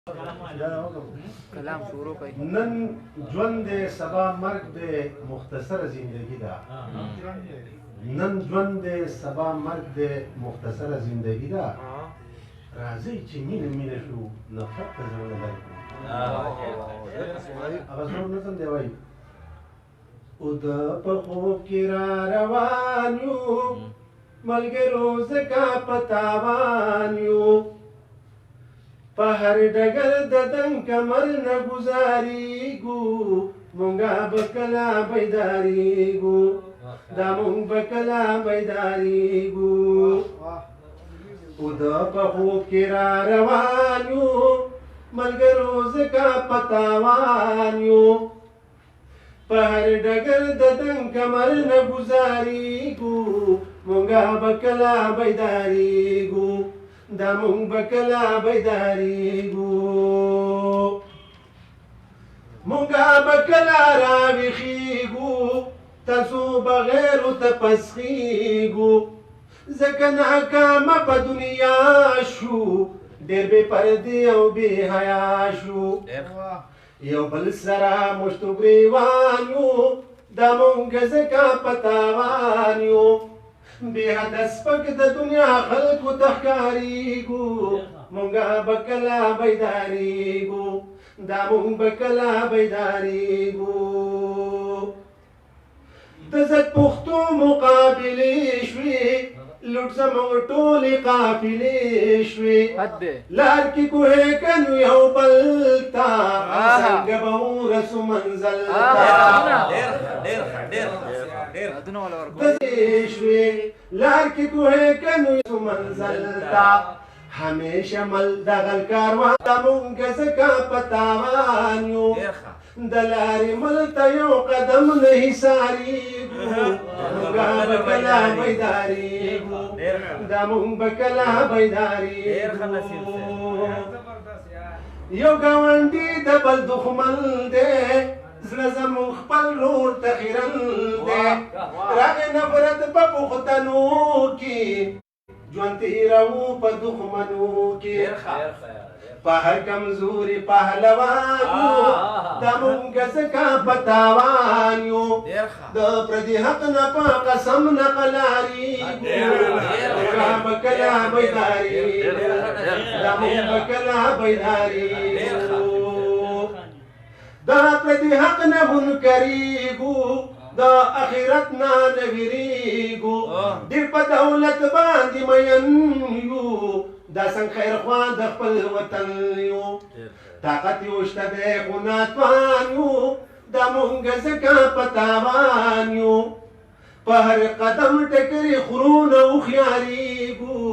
کلام شروع کوي. نن ژوند دی سبا مرګ دی مختصره زندگی ده. نن ژوند دی سبا مرګ دی مختصره زندگی ده. راځئ چې مینه مینه شو نفرت ته زړونه درکړو. هغه زوړ نظم دی وایي او د په خوب کې را روان یو ملګرو ځکه په تاوان یو په هر ډګر د دنګ کمر نه ګزارېږو مونږه به کله بیدارېږو دا مونږ به کله بیدارېږو او د په خوب کې را روان یو ملګرو ځکه په تاوان یو په هر ډګر د دنګ کمر نه ګزارېږو مونږه به کله بیدارېږو دا مونږ به کله بیدارېږو مونږه به کله راویښېږو تاسو بغیر ورته پسخېږو ځکه ناکامه په دنیا شو ډېر بې پردې او بې حیا شو یو بل سره مشتو ګریوان یو دا مونږ ځکه په تاوان یو بې حده سپک د دنیا خلکو ته ښکارېږو مونږه به کله بیدارېږو دا مونږ به کله بیدارېږو د زد پښتو مقابلې شوې لوټ زموږ ټولې قافلې شوې لار کې کوهی کنو یو بل ته څنګه به ورسو منزل شوې لار کې کوهی کنو یو منزل ته همیشه مل دغل کاروان د مونږ ځکه په تاوان یو د لارې مل ته یو قدم نه ایسارېږو مونږه به کله بیدارېږو دا مونږ به کله بیدارېږو یو ګاونډي د بل دښمن دی زړه زموږ خپل ورور ته خیرن دی راغې نفرت په پښتنو کې ژوند تېروو په دښمنو کې په هر کمزوري پهلوان یو دا مونږ ځکه په تاوان یو د پردي حق نه په قسم نه قلارېږو مونږه به کله بیدارېږو دا مونږ به کله بیدارېږو د پردي حق نه منکرېږو د آخرت نه نه وېرېږو ډېر په دولت باندې مین یو دا څنګه خیر خوا د خپل وطن یو طاقت یو شته دی خو ناتوان یو دا مونږ ځکه په تاوان یو په هر قدم ټکرې خورو نه هوښیارېږو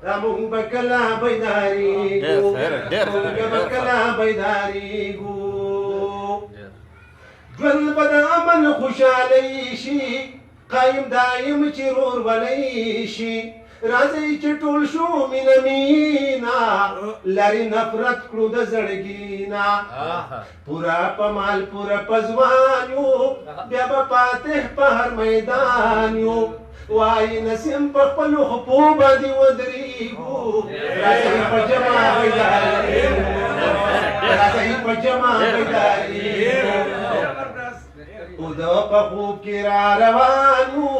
دا مونږ به کله بیدارېږو مونږ به کله بیدارېږو ژوند به د امن خوشحالۍ شي قایم دایم چې رورولۍ شي راځئ چې ټول شو مینه مینا لرې نفرت کړو د زړګي نه پوره په مال پوره په ځوان یو بیا به فاتح په هر میدان یو وایي نسیم په خپلو خپو باندې ودرېږو راځئ په جمع بیدارېږو راځئ په جمع بیدارېږو او د په خوب کې را روان یو